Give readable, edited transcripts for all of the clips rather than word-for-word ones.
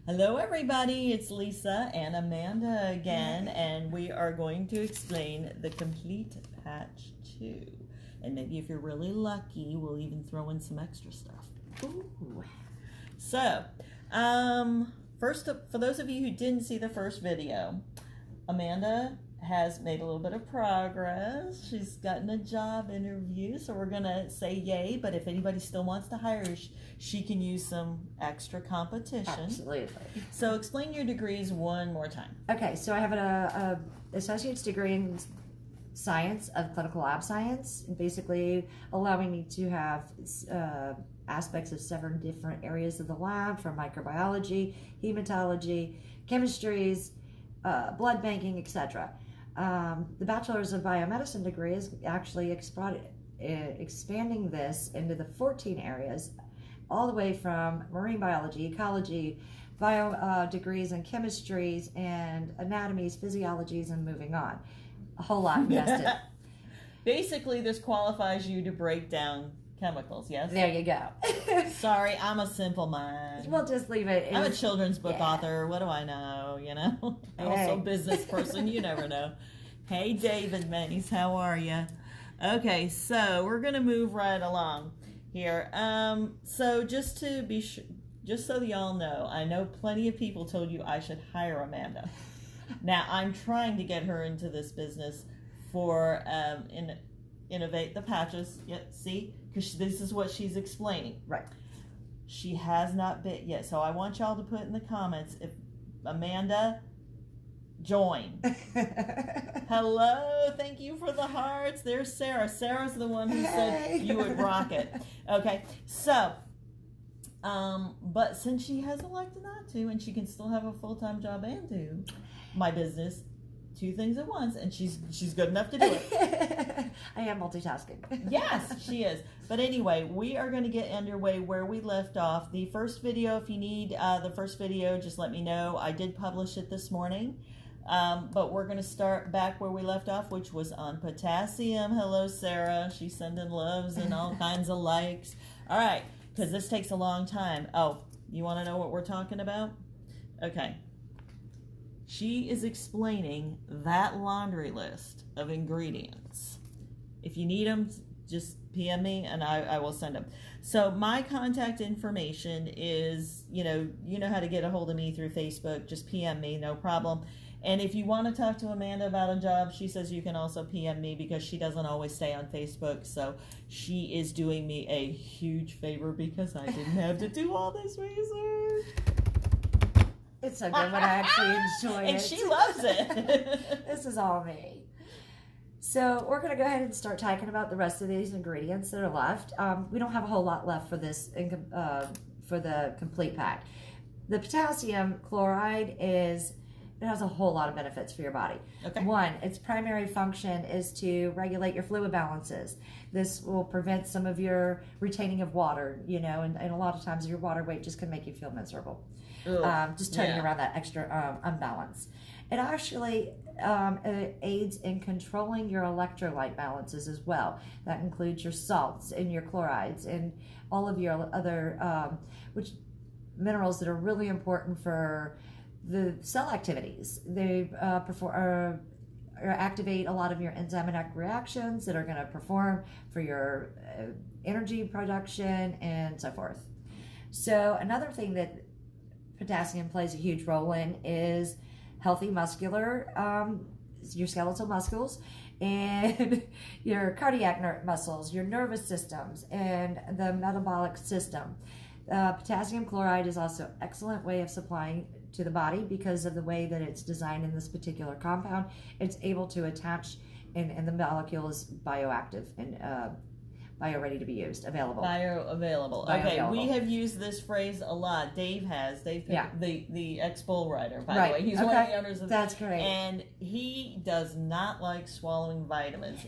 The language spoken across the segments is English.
Hello everybody, it's Lisa and Amanda again, and we are going to explain the Complete Patch 2. And maybe if you're really lucky, we'll even throw in some extra stuff. Ooh. So, first up, for those of you who didn't see the first video, Amanda has made a little bit of progress. She's gotten a job interview, so we're gonna say yay, but if anybody still wants to hire her, she can use some extra competition. Absolutely. So explain your degrees one more time. Okay, so I have an associate's degree in science of clinical lab science, basically allowing me to have aspects of 7 different areas of the lab, from microbiology, hematology, chemistries, blood banking, etc. The bachelor's of biomedicine degree is actually expanding this into the 14 areas, all the way from marine biology, ecology, bio degrees in chemistries and anatomies, physiologies, and moving on. A whole lot invested. Basically, this qualifies you to break down chemicals, yes? There you go. Sorry, I'm a simple mind. We'll just leave it. I'm a children's book author. What do I know, you know? I'm also a business person. You never know. Hey, David Mays, how are you? Okay, so we're going to move right along here. So just to be just so y'all know, I know plenty of people told you I should hire Amanda. Now, I'm trying to get her into this business for innovate the patches. Yeah, see? Because this is what she's explaining. Right. She has not bit yet. So I want y'all to put in the comments if Amanda join. Hello, thank you for the hearts. There's Sarah. Sarah's the one who said you would rock it. Okay, so, but since she has elected not to, and she can still have a full-time job and do my business, 2 things at once, and she's good enough to do it. I am multitasking. Yes, she is. But anyway, we are going to get underway where we left off. The first video, if you need the first video, just let me know. I did publish it this morning. But we're going to start back where we left off, which was on potassium. Hello, Sarah. She's sending loves and all kinds of likes. All right, because this takes a long time. Oh, you want to know what we're talking about? Okay. She is explaining that laundry list of ingredients. If you need them, just PM me and I will send them. So my contact information is, you know how to get a hold of me through Facebook. Just PM me, no problem. And if you want to talk to Amanda about a job, she says you can also PM me because she doesn't always stay on Facebook. So she is doing me a huge favor because I didn't have to do all this research. It's so good when I actually enjoy it. And she loves it. This is all me. So we're going to go ahead and start talking about the rest of these ingredients that are left. We don't have a whole lot left for this for the complete pack. The potassium chloride it has a whole lot of benefits for your body. Okay. One, its primary function is to regulate your fluid balances. This will prevent some of your retaining of water, and a lot of times your water weight just can make you feel miserable. Just turning around that extra unbalance. It actually aids in controlling your electrolyte balances as well. That includes your salts and your chlorides and all of your other minerals that are really important for the cell activities. They activate a lot of your enzymatic reactions that are going to perform for your energy production and so forth. So another thing that potassium plays a huge role in is healthy muscular, your skeletal muscles, and your cardiac muscles, your nervous systems, and the metabolic system. Potassium chloride is also an excellent way of supplying to the body because of the way that it's designed in this particular compound. It's able to attach, and the molecule is bioactive and bio ready to be used, available. Bioavailable. Okay, we have used this phrase a lot. Dave has. Dave, the ex-bull rider, by the way. He's one of the owners of. That's great. And he does not like swallowing vitamins.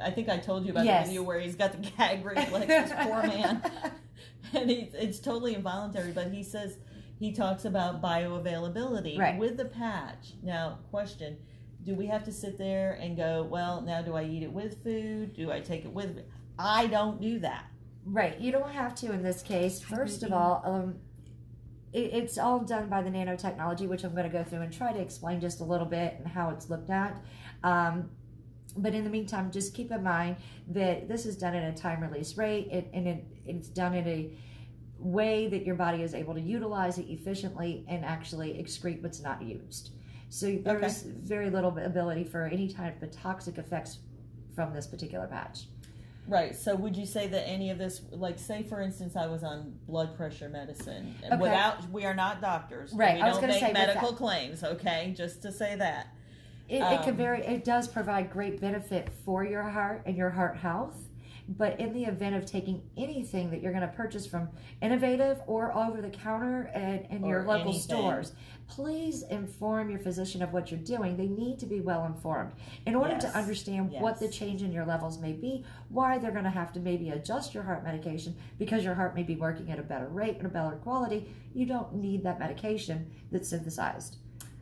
I think I told you about the video where he's got the gag reflex. This poor man, and it's totally involuntary. But he says he talks about bioavailability with the patch. Now, question: do we have to sit there and go, well, now do I eat it with food? Do I take it with? I don't do that. Right. You don't have to in this case. First of all, it's all done by the nanotechnology, which I'm going to go through and try to explain just a little bit and how it's looked at. But in the meantime, just keep in mind that this is done at a time release rate, it's done in a way that your body is able to utilize it efficiently and actually excrete what's not used. So there's very little ability for any type of toxic effects from this particular patch. Right. So would you say that any of this, like say for instance, I was on blood pressure medicine, we are not doctors. Right. We I was don't going to say make medical claims. Okay. Just to say that. It does provide great benefit for your heart and your heart health. But in the event of taking anything that you're going to purchase from Innovative or over the counter in your local stores, please inform your physician of what you're doing. They need to be well informed in order to understand what the change in your levels may be, why they're going to have to maybe adjust your heart medication because your heart may be working at a better rate and a better quality. You don't need that medication that's synthesized.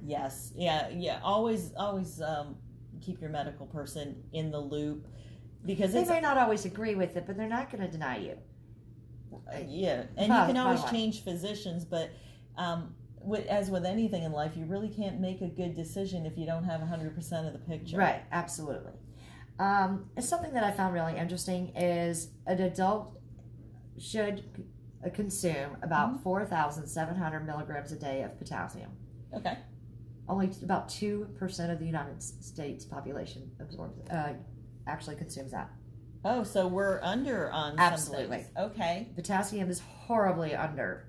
Yes. Yeah. Always keep your medical person in the loop. Because they may not always agree with it, but they're not going to deny you. Yeah, and you can always change physicians, but as with anything in life, you really can't make a good decision if you don't have 100% of the picture. Right, absolutely. Something that I found really interesting is an adult should consume about 4,700 milligrams a day of potassium. Okay. Only about 2% of the United States population absorbs actually consumes that. Oh, so we're under on absolutely. Some things. Okay. Potassium is horribly under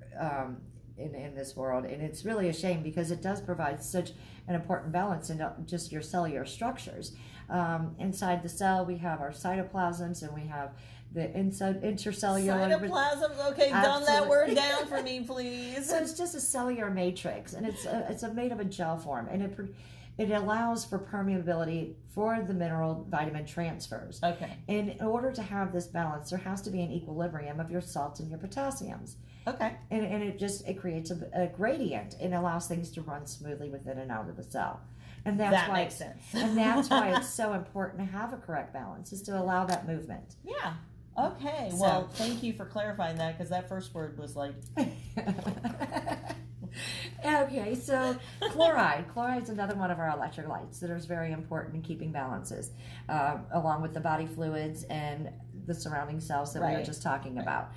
in this world, and it's really a shame because it does provide such an important balance in just your cellular structures. Inside the cell, we have our cytoplasms, and we have the intercellular cytoplasms. Okay, dumb that word down for me, please. So it's just a cellular matrix, and it's made of a gel form, and it allows for permeability for the mineral vitamin transfers. Okay. And in order to have this balance, there has to be an equilibrium of your salts and your potassiums. Okay. And it creates a gradient and allows things to run smoothly within and out of the cell. And that makes sense. And that's why it's so important to have a correct balance, is to allow that movement. Yeah. Okay. Well, thank you for clarifying that, because that first word was like... Okay, so chloride. Chloride is another one of our electrolytes that is very important in keeping balances, along with the body fluids and the surrounding cells that we were just talking about.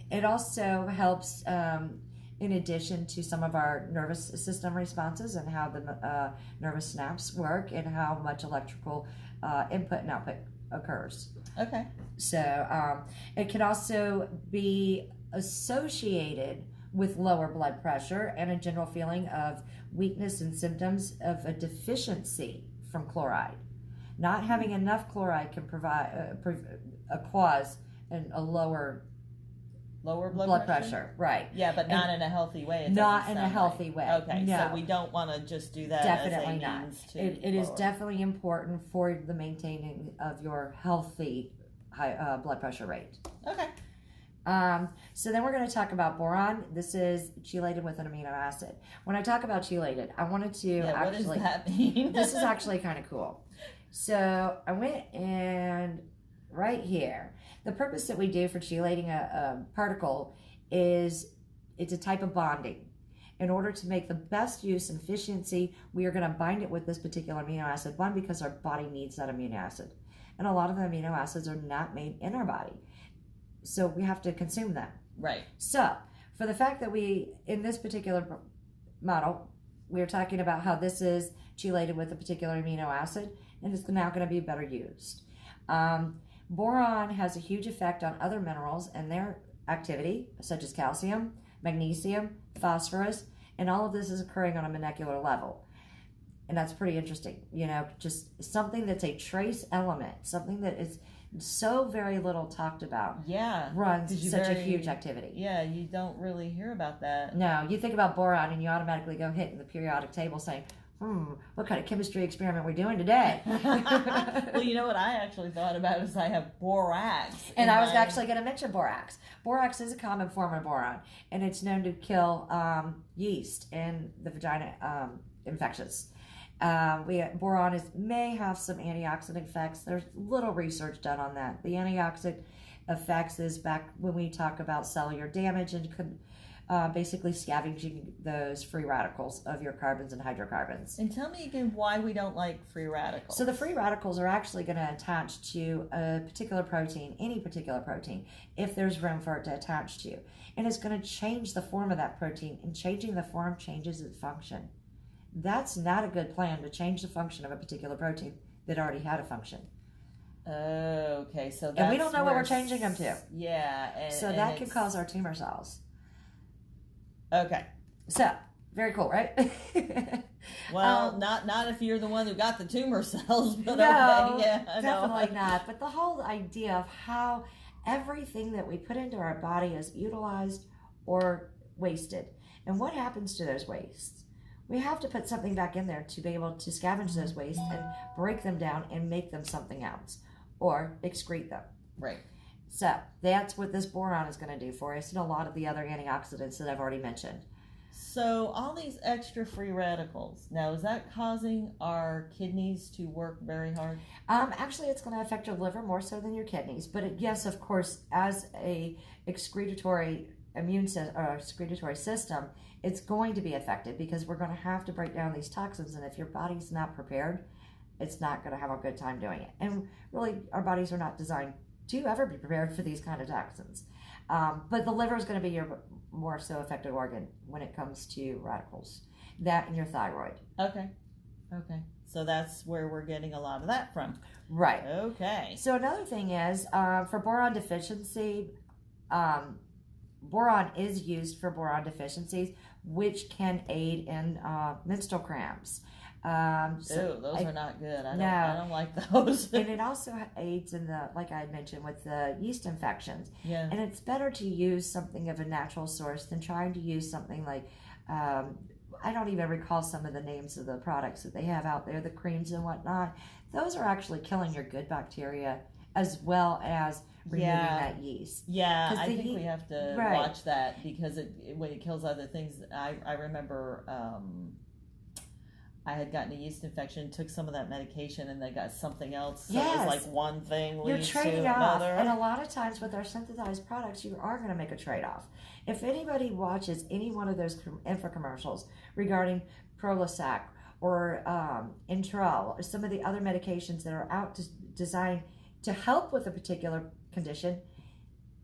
It also helps, in addition to some of our nervous system responses and how the nervous snaps work and how much electrical input and output occurs. Okay. So it can also be associated with lower blood pressure and a general feeling of weakness and symptoms of a deficiency from chloride. Not having enough chloride can provide cause a lower blood pressure. Right. Yeah, but not in a healthy way. Not in a healthy way. Okay, no. So we don't want to just do that. Definitely as a not. means to it is definitely important for the maintaining of your healthy high blood pressure rate. Okay. So then we're going to talk about boron. This is chelated with an amino acid. When I talk about chelated, I wanted to what does that mean? This is actually kind of cool. So I went and right here, the purpose that we do for chelating a particle is it's a type of bonding. In order to make the best use and efficiency, we are going to bind it with this particular amino acid. One, because our body needs that amino acid. And a lot of the amino acids are not made in our body. So we have to consume them. Right. So for the fact that in this particular model, we're talking about how this is chelated with a particular amino acid, and it's now going to be better used. Boron has a huge effect on other minerals and their activity, such as calcium, magnesium, phosphorus, and all of this is occurring on a molecular level. And that's pretty interesting. Just something that's a trace element, something that is so very little talked about. Yeah. Runs such a huge activity. Yeah, you don't really hear about that. No, you think about boron and you automatically go hitting the periodic table saying, what kind of chemistry experiment we're doing today? Well, you know what I actually thought about is I have borax. And I was actually going to mention borax. Borax is a common form of boron, and it's known to kill yeast and the vagina infections. Boron may have some antioxidant effects. There's little research done on that. The antioxidant effects is back when we talk about cellular damage and basically scavenging those free radicals of your carbons and hydrocarbons. And tell me again why we don't like free radicals. So the free radicals are actually going to attach to a particular protein, any particular protein, if there's room for it to attach to. And it's going to change the form of that protein, and changing the form changes its function. That's not a good plan, to change the function of a particular protein that already had a function. Oh, okay. So that's and we don't know what we're changing them to. Yeah. So that can cause our tumor cells. Okay. So, very cool, right? Well, not if you're the one who got the tumor cells, but no, okay. Yeah, definitely not. But the whole idea of how everything that we put into our body is utilized or wasted. And what happens to those wastes? We have to put something back in there to be able to scavenge those wastes and break them down and make them something else, or excrete them. Right. So that's what this boron is going to do for us, and a lot of the other antioxidants that I've already mentioned. So all these extra free radicals, now is that causing our kidneys to work very hard? Actually, it's going to affect your liver more so than your kidneys. But yes, of course, as a excretory excretory system, it's going to be affected, because we're going to have to break down these toxins. And if your body's not prepared, it's not going to have a good time doing it. And really, our bodies are not designed to ever be prepared for these kind of toxins. But the liver is going to be your more so affected organ when it comes to radicals. That and your thyroid. Okay. So that's where we're getting a lot of that from. Right. Okay. So another thing is, for boron deficiency, boron is used for boron deficiencies, which can aid in menstrual cramps. Those are not good. I don't like those. And it also aids in the, like I had mentioned, with the yeast infections. Yeah. And it's better to use something of a natural source than trying to use something like, I don't even recall some of the names of the products that they have out there, the creams and whatnot. Those are actually killing your good bacteria as well as removing that yeast. Yeah, I think we have to watch that, because when it kills other things. I remember I had gotten a yeast infection, took some of that medication, and they got something else. So it was like one thing leads to another. And a lot of times with our synthesized products, you are going to make a trade-off. If anybody watches any one of those infomercials regarding Prolisac or Introl or some of the other medications that are out designed to help with a particular condition,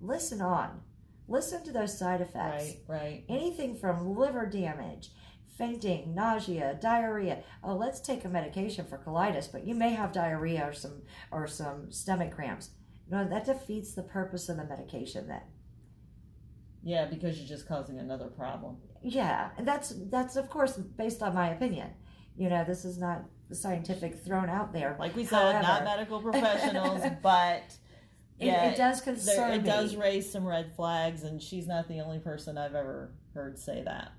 listen to those side effects. Right. Anything from liver damage, fainting, nausea, diarrhea. Oh, let's take a medication for colitis, but you may have diarrhea or some stomach cramps. No, that defeats the purpose of the medication then. Yeah, because you're just causing another problem. Yeah, and that's of course based on my opinion. This is not scientific thrown out there. Like we said, not medical professionals, but it does concern me. It does raise some red flags, and she's not the only person I've ever heard say that.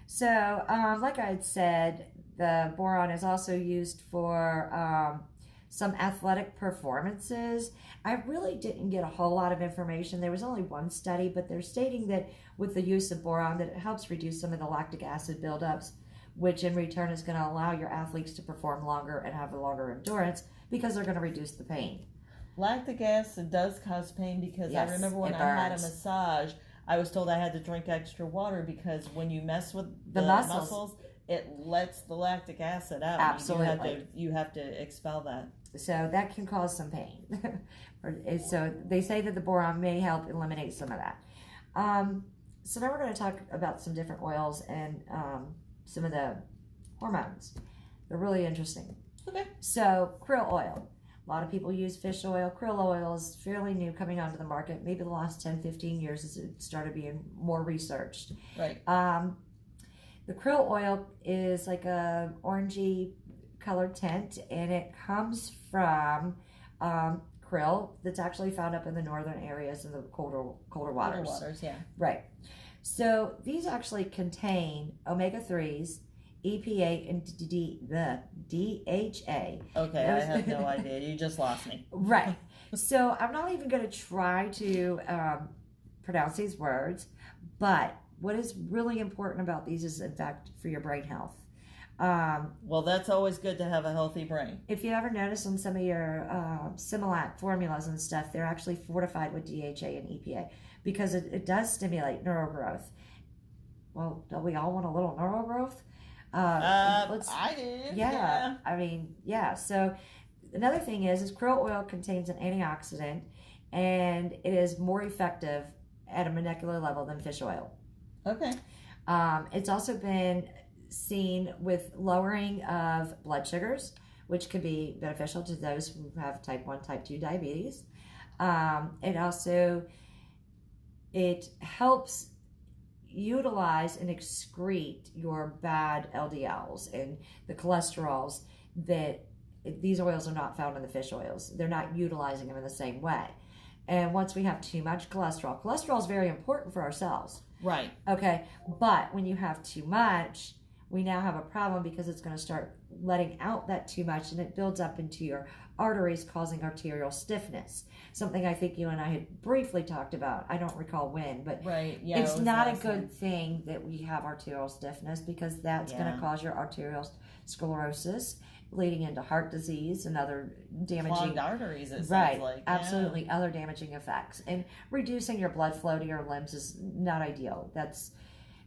So, like I had said, the boron is also used for some athletic performances. I really didn't get a whole lot of information. There was only one study, but they're stating that with the use of boron, that it helps reduce some of the lactic acid buildups, which in return is going to allow your athletes to perform longer and have a longer endurance, because they're going to reduce the pain. Lactic acid does cause pain, because I remember when I had a massage, I was told I had to drink extra water, because when you mess with the muscles, it lets the lactic acid out. Absolutely. You have to expel that. So that can cause some pain. So they say that the boron may help eliminate some of that. So now we're going to talk about some different oils and some of the hormones. They're really interesting. Okay. So krill oil. A lot of people use fish oil. Krill oil is fairly new, coming onto the market. Maybe the last 10, 15 years as it started being more researched. Right. The krill oil is like a orangey colored tint, and it comes from krill that's actually found up in the northern areas in the colder waters. Colder waters, yeah. Right. So these actually contain omega-3s, EPA, and DHA. Okay, I have no idea. You just lost me. Right. So I'm not even going to try to pronounce these words, but what is really important about these is, in fact, for your brain health. Well, that's always good to have a healthy brain. If you ever notice on some of your Similac formulas and stuff, they're actually fortified with DHA and EPA, because it does stimulate neural growth. well, don't we all want a little neural growth? I do. Yeah, I mean, yeah. So another thing is krill oil contains an antioxidant, and it is more effective at a molecular level than fish oil. Okay. It's also been seen with lowering of blood sugars, which could be beneficial to those who have type 1, type 2 diabetes. It helps utilize and excrete your bad LDLs and the cholesterols that these oils are not found in the fish oils. They're not utilizing them in the same way. And once we have too much cholesterol is very important for our cells. Right. Okay. But when you have too much, we now have a problem because it's going to start letting out that too much, and it builds up into your arteries, causing arterial stiffness. Something I think you and I had briefly talked about. I don't recall when, but right. Yeah, it's not a good thing that we have arterial stiffness, because that's going to cause your arterial sclerosis, leading into heart disease and other damaging clogged arteries. It right, sounds like absolutely, other damaging effects. And reducing your blood flow to your limbs is not ideal. That's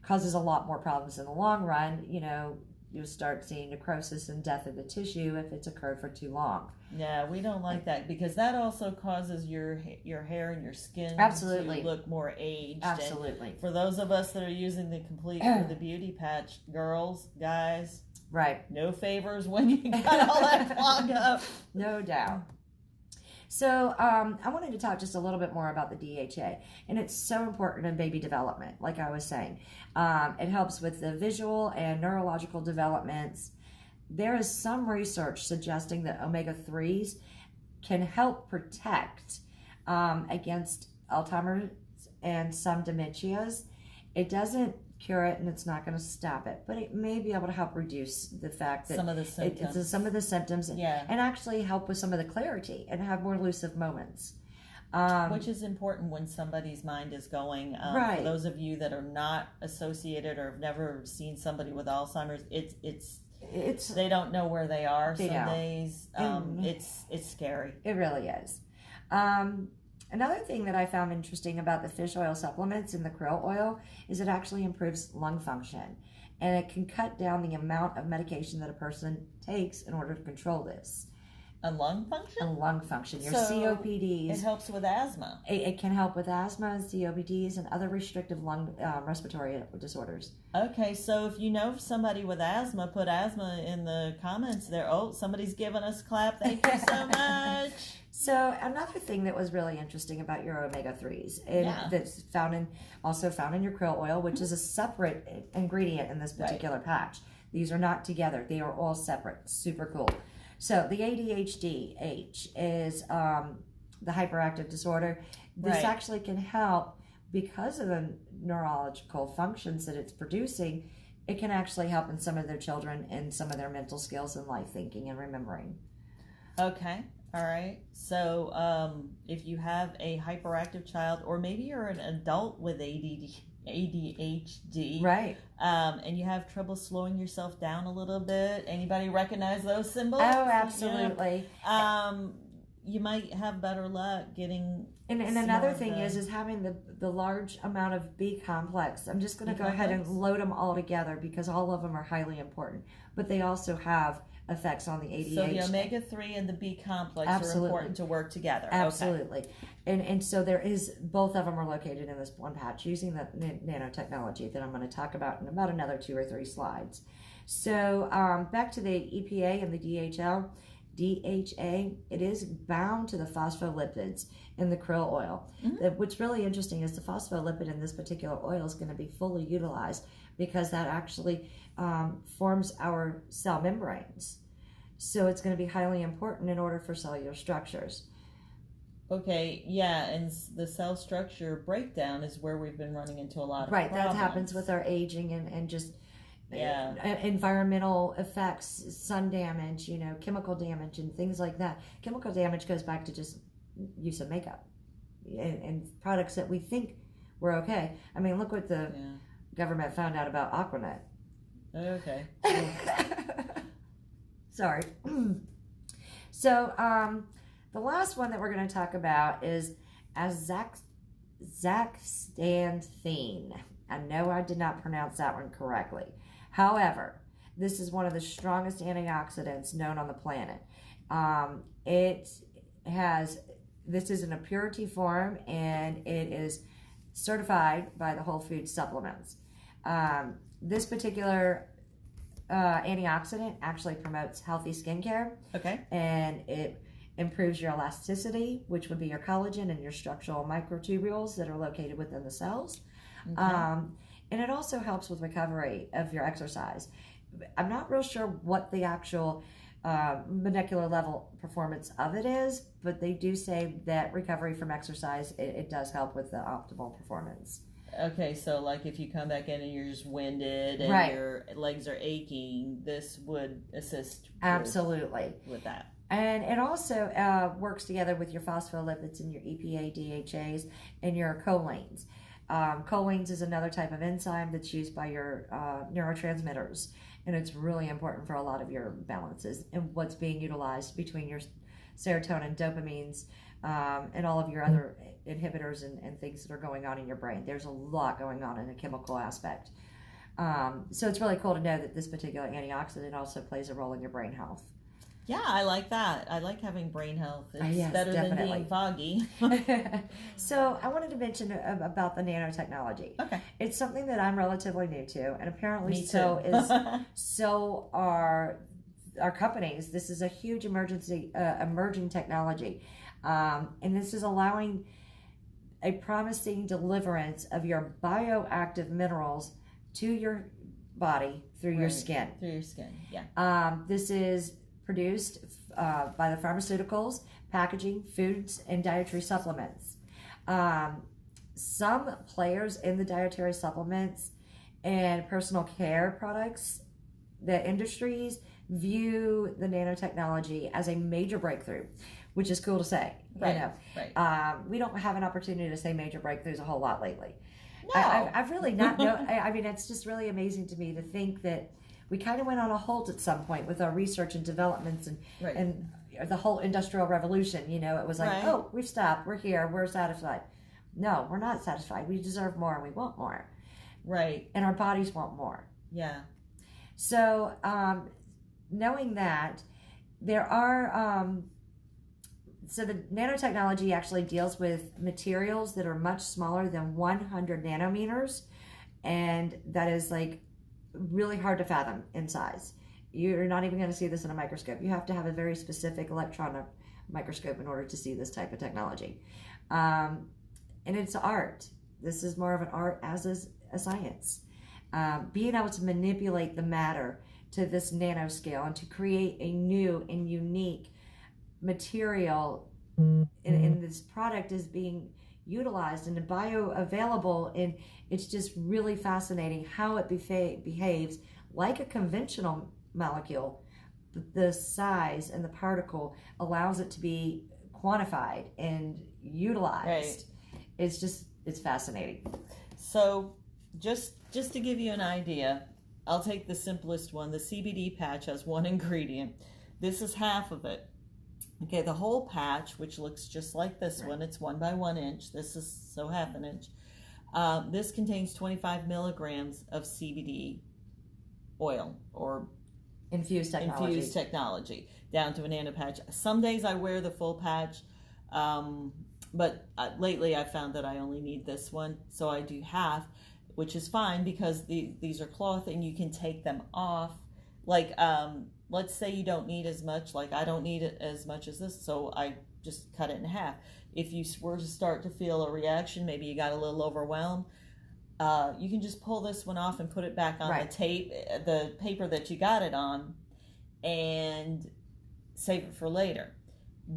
causes a lot more problems in the long run. You know, you start seeing necrosis and death of the tissue if it's occurred for too long. Yeah, we don't like that, because that also causes your hair and your skin absolutely to look more aged. Absolutely. And for those of us that are using the complete or the beauty patch, girls, guys, right, no favors when you got all that clogged up. No doubt. So I wanted to talk just a little bit more about the DHA, and it's so important in baby development, like I was saying. It helps with the visual and neurological developments. There is some research suggesting that omega-3s can help protect against Alzheimer's and some dementias. It doesn't cure it, and it's not going to stop it, but it may be able to help reduce the fact that some of the symptoms, and actually help with some of the clarity and have more lucid moments. Which is important when somebody's mind is going. Right. For those of you that are not associated or have never seen somebody with Alzheimer's, it's they don't know where they are some days. It's scary. It really is. Another thing that I found interesting about the fish oil supplements and the krill oil is it actually improves lung function, and it can cut down the amount of medication that a person takes in order to control this. A lung function? A lung function. Your so COPDs. It helps with asthma. It can help with asthma, COPDs, and other restrictive lung respiratory disorders. Okay, so if you know somebody with asthma, put asthma in the comments there. Oh, somebody's giving us a clap. Thank you so much. So another thing that was really interesting about your omega-3s, that's also found in your krill oil, which is a separate ingredient in this particular patch. These are not together. They are all separate. Super cool. So the ADHD is the hyperactive disorder. This actually can help because of the neurological functions that it's producing. It can actually help in some of their children and some of their mental skills and life thinking and remembering. Okay. All right. So if you have a hyperactive child, or maybe you're an adult with ADHD, right, and you have trouble slowing yourself down a little bit, anybody recognize those symbols? Oh, absolutely. You might have better luck getting. And another thing is having the large amount of B complex. I'm just going to go ahead and load them all together because all of them are highly important, but they also have effects on the ADHD. So the omega-3 and the B complex are important to work together. Absolutely. Okay. And so there is, both of them are located in this one patch using the nanotechnology that I'm going to talk about in about another 2 or 3 slides. So back to the EPA and the DHA, it is bound to the phospholipids in the krill oil. Mm-hmm. What's really interesting is the phospholipid in this particular oil is going to be fully utilized because that actually forms our cell membranes. So it's going to be highly important in order for cellular structures. Okay, yeah, and the cell structure breakdown is where we've been running into a lot of problems. That happens with our aging and just environmental effects, sun damage, chemical damage and things like that. Chemical damage goes back to just use of makeup and products that we think were okay. I mean, look what the government found out about Aquanet. Okay. Sorry. So, the last one that we're going to talk about is azaxanthine. I know I did not pronounce that one correctly. However, this is one of the strongest antioxidants known on the planet. This is in a purity form, and it is certified by the Whole Food Supplements. This particular antioxidant actually promotes healthy skincare. Okay. And it improves your elasticity, which would be your collagen and your structural microtubules that are located within the cells. Okay. And it also helps with recovery of your exercise. I'm not real sure what the actual molecular level performance of it is, but they do say that recovery from exercise, it does help with the optimal performance. Okay, so like if you come back in and you're just winded and right. your legs are aching, this would assist absolutely with that. And it also works together with your phospholipids and your EPA, DHAs, and your cholines. Cholines is another type of enzyme that's used by your neurotransmitters, and it's really important for a lot of your balances and what's being utilized between your serotonin, dopamines, and all of your other inhibitors and things that are going on in your brain. There's a lot going on in a chemical aspect. So it's really cool to know that this particular antioxidant also plays a role in your brain health. Yeah, I like that. I like having brain health. It's yes, better definitely. than being foggy. So I wanted to mention about the nanotechnology. Okay. It's something that I'm relatively new to, and apparently so are our companies. This is a huge emerging technology. And this is allowing a promising deliverance of your bioactive minerals to your body through your skin. Through your skin, yeah. This is produced by the pharmaceuticals, packaging, foods, and dietary supplements. Some players in the dietary supplements and personal care products, the industries view the nanotechnology as a major breakthrough, which is cool to say. Right. You know, right. We don't have an opportunity to say major breakthroughs a whole lot lately. No. I've really not known. I mean, it's just really amazing to me to think that we kind of went on a halt at some point with our research and developments and the whole industrial revolution. You know, it was like, oh, we've stopped. We're here. We're satisfied. No, we're not satisfied. We deserve more and we want more. Right. And our bodies want more. Yeah. So, knowing that, there are... So the nanotechnology actually deals with materials that are much smaller than 100 nanometers, and that is like really hard to fathom in size. You're not even going to see this in a microscope. You have to have a very specific electron microscope in order to see this type of technology. And it's art. This is more of an art as is a science. Being able to manipulate the matter to this nanoscale and to create a new and unique material in this product is being utilized and bioavailable, and it's just really fascinating how it behaves like a conventional molecule, but the size and the particle allows it to be quantified and utilized. It's fascinating. So just to give you an idea, I'll take the simplest one. The CBD patch has one ingredient. This is half of it. Okay, the whole patch, which looks just like this one, it's 1 by 1 inch. This is half an inch. This contains 25 milligrams of CBD oil or infused technology down to a nano patch. Some days I wear the full patch, but lately I found that I only need this one, so I do half, which is fine because these are cloth and you can take them off. Like, let's say you don't need as much, like I don't need it as much as this, so I just cut it in half. If you were to start to feel a reaction, maybe you got a little overwhelmed, you can just pull this one off and put it back on the paper that you got it on, and save it for later.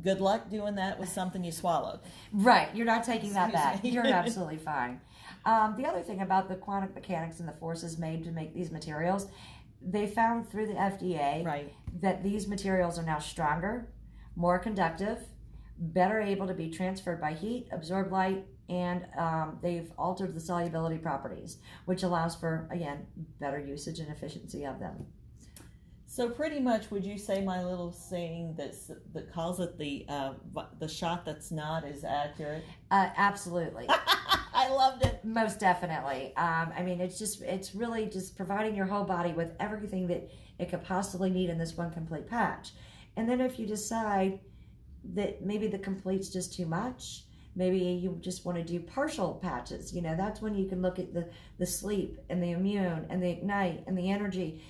Good luck doing that with something you swallowed. Right, you're not taking that back. You're absolutely fine. The other thing about the quantum mechanics and the forces made to make these materials, they found through the FDA that these materials are now stronger, more conductive, better able to be transferred by heat, absorb light, and they've altered the solubility properties, which allows for, again, better usage and efficiency of them. So pretty much, would you say my little saying that calls it the shot that's not is accurate? Absolutely. I loved it. Most definitely. I mean, it's really just providing your whole body with everything that it could possibly need in this one complete patch. And then if you decide that maybe the complete's just too much, maybe you just want to do partial patches, that's when you can look at the sleep and the immune and the ignite and the energy.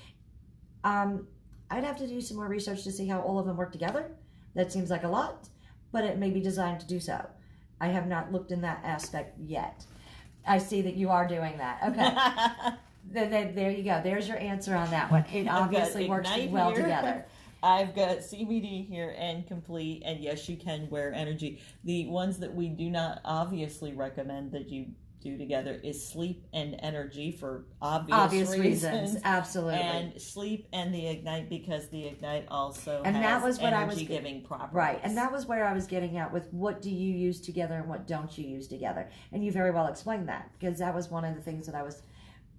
I'd have to do some more research to see how all of them work together. That seems like a lot, but it may be designed to do so. I have not looked in that aspect yet. I see that you are doing that. Okay. then there you go. There's your answer on that one. It obviously works well together. I've got CBD here and complete, and yes, you can wear energy. The ones that we do not obviously recommend that you do together is sleep and energy for obvious reasons. Absolutely. And sleep and the ignite, because the ignite also and has that was what energy giving properties. Right, and that was where I was getting at with what do you use together and what don't you use together. And you very well explained that, because that was one of the things that I was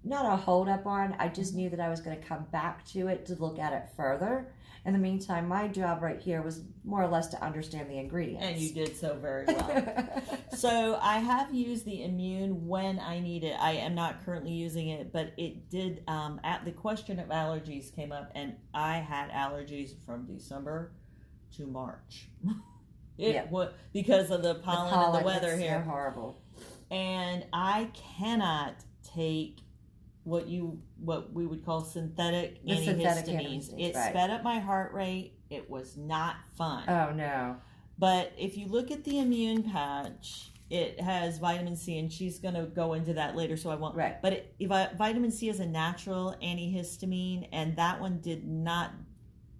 not a hold up on. I just knew that I was going to come back to it to look at it further. In the meantime, my job right here was more or less to understand the ingredients. And you did so very well. So I have used the immune when I need it. I am not currently using it, but it did, at the question of allergies came up, and I had allergies from December to March. Because of the pollen and the weather here. So horrible. And I cannot take what we would call synthetic antihistamines. It sped up my heart rate. It was not fun. Oh no. But if you look at the immune patch, it has vitamin C, and she's going to go into that later, so I won't. Right. But vitamin C is a natural antihistamine, and that one did not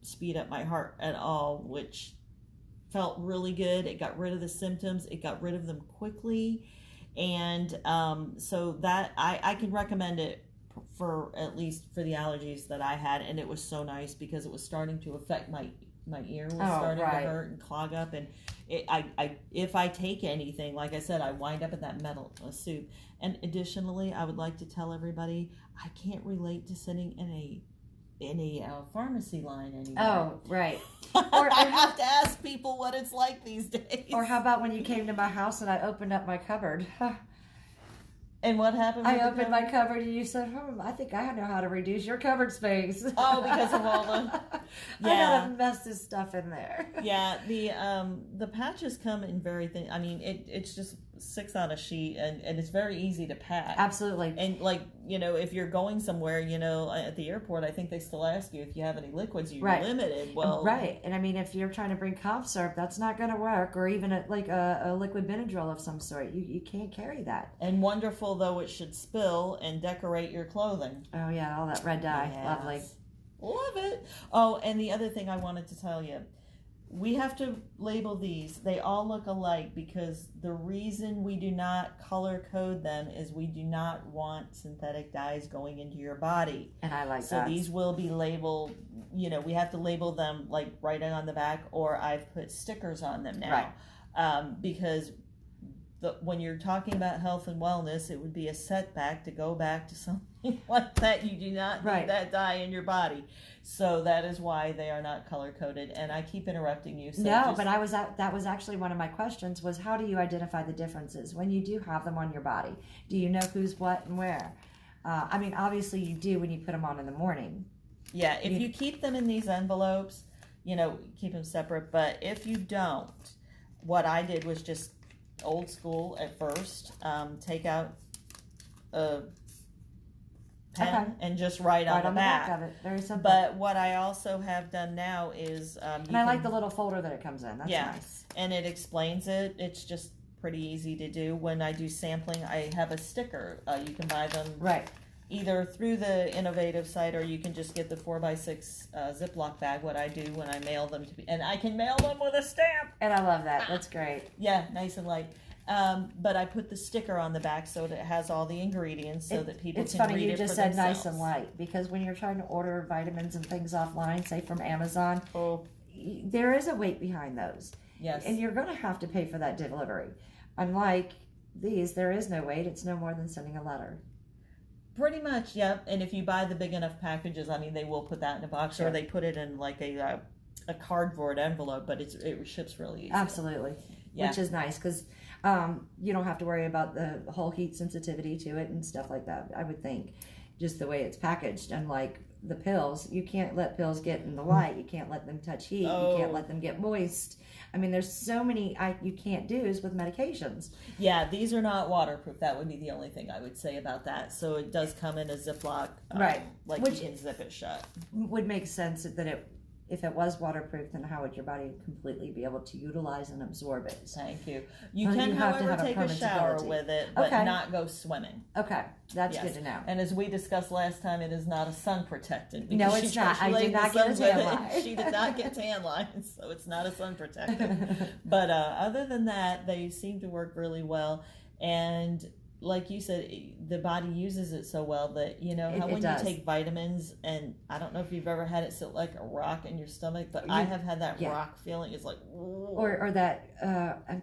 speed up my heart at all, which felt really good. It got rid of the symptoms. It got rid of them quickly. And so that I can recommend it for at least for the allergies that I had, and it was so nice because it was starting to affect my ear was starting to hurt and clog up, and if I take anything, like I said, I wind up in that metal soup. And additionally, I would like to tell everybody I can't relate to sitting in a pharmacy line anymore. Oh, right. Or I have to ask people what it's like these days. Or how about when you came to my house and I opened up my cupboard? And what happened? I opened my cupboard and you said, I think I know how to reduce your cupboard space. Oh, because of all the... Yeah. I gotta mess this stuff in there. Yeah, the patches come in very thin. I mean, it's just 6 on a sheet, and it's very easy to pack. Absolutely. And if you're going somewhere, at the airport, I think they still ask you if you have any liquids. You're limited. Well, right. And I mean, if you're trying to bring cough syrup, that's not going to work, or even a liquid Benadryl of some sort. You can't carry that. And wonderful though it should spill and decorate your clothing. Oh yeah, all that red dye. Yes. Lovely. Love it. Oh, and the other thing I wanted to tell you, we have to label these. They all look alike because the reason we do not color code them is we do not want synthetic dyes going into your body. And I like that. So these will be labeled, we have to label them like right on the back, or I've put stickers on them now. Right. Because when you're talking about health and wellness, it would be a setback to go back to something like that. You do not need that dye in your body. So that is why they are not color-coded. And I keep interrupting you. So no, but that was actually one of my questions was how do you identify the differences when you do have them on your body? Do you know who's what and where? I mean, obviously you do when you put them on in the morning. Yeah, if you keep them in these envelopes, keep them separate. But if you don't, what I did was just old school at first, take out a pen and just write on the back of it. Very simple. But what I also have done now is and I like the little folder that it comes in. That's nice. And it explains it. It's just pretty easy to do. When I do sampling, I have a sticker. You can buy them either through the innovative site, or you can just get the 4x6 Ziploc bag. What I do when I mail them and I can mail them with a stamp. And I love that. That's great. Yeah, nice and light. But I put the sticker on the back so that it has all the ingredients so that people can read it for themselves. It's funny you just said nice and light, because when you're trying to order vitamins and things offline, say from Amazon, there is a weight behind those. Yes. And you're going to have to pay for that delivery. Unlike these, there is no weight. It's no more than sending a letter. Pretty much, yep. And if you buy the big enough packages, I mean, they will put that in a box, or they put it in like a cardboard envelope, but it ships really easy. Absolutely. Yeah. Which is nice, because You don't have to worry about the whole heat sensitivity to it and stuff like that, I would think. Just the way it's packaged. Unlike the pills, you can't let pills get in the light. You can't let them touch heat. You can't let them get moist. I mean, there's so many you can't do is with medications. Yeah, these are not waterproof. That would be the only thing I would say about that. So it does come in a Ziploc, right? Like Which you can zip it shut. Would make sense that if it was waterproof, then how would your body completely be able to utilize and absorb it? Thank you. You can, however, take a shower with it, but not go swimming. Okay, that's good to know. And as we discussed last time, it is not a sun protectant. No, it's not. I did not get a tan line. She did not get tan lines, so it's not a sun protectant. But other than that, they seem to work really well. And like you said, the body uses it so well that, you know, how when you take vitamins, and I don't know if you've ever had it sit like a rock in your stomach, but I have had that rock feeling. It's like, or that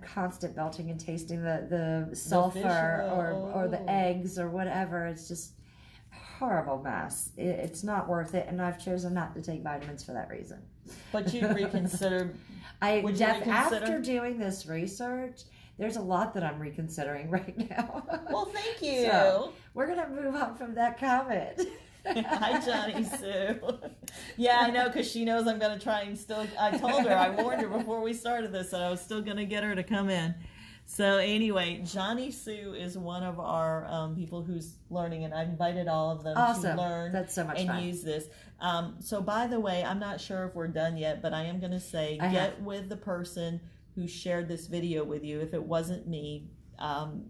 constant belching and tasting the sulfur or the eggs or whatever. It's just horrible mess. It's not worth it, and I've chosen not to take vitamins for that reason. But you'd reconsider. After doing this research, there's a lot that I'm reconsidering right now. Well, thank you. So, we're going to move on from that comment. Hi, Johnny Sue. Yeah, I know, because she knows I'm going to try and still... I told her, I warned her before we started this that I was still going to get her to come in. So anyway, Johnny Sue is one of our people who's learning, and I invited all of them to learn. That's so much and fun. Use this. So by the way, I'm not sure if we're done yet, but I am going to say, get with the person who shared this video with you. If it wasn't me,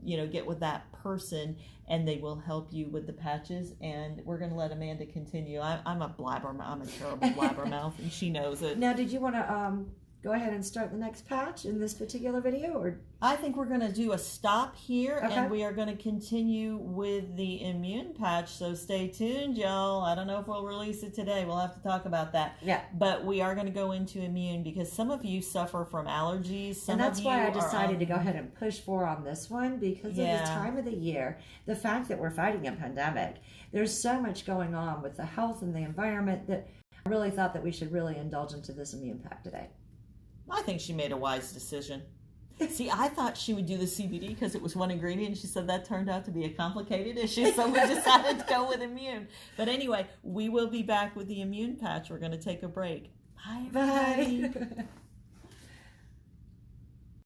you know, get with that person and they will help you with the patches. And we're going to let Amanda continue. I'm a blabbermouth. I'm a terrible blabbermouth, and she knows it. Now, did you want to go ahead and start the next patch in this particular video, or? I think we're going to do a stop here, and we are going to continue with the immune patch. So stay tuned, y'all. I don't know if we'll release it today. We'll have to talk about that. Yeah. But we are going to go into immune because some of you suffer from allergies. And that's why I decided to go ahead and push for on this one because of the time of the year, the fact that we're fighting a pandemic. There's so much going on with the health and the environment that I really thought that we should really indulge into this immune pack today. I think she made a wise decision. See, I thought she would do the CBD because it was one ingredient. She said that turned out to be a complicated issue, so we decided to go with immune. But anyway, we will be back with the immune patch. We're going to take a break. Bye, everybody. Bye.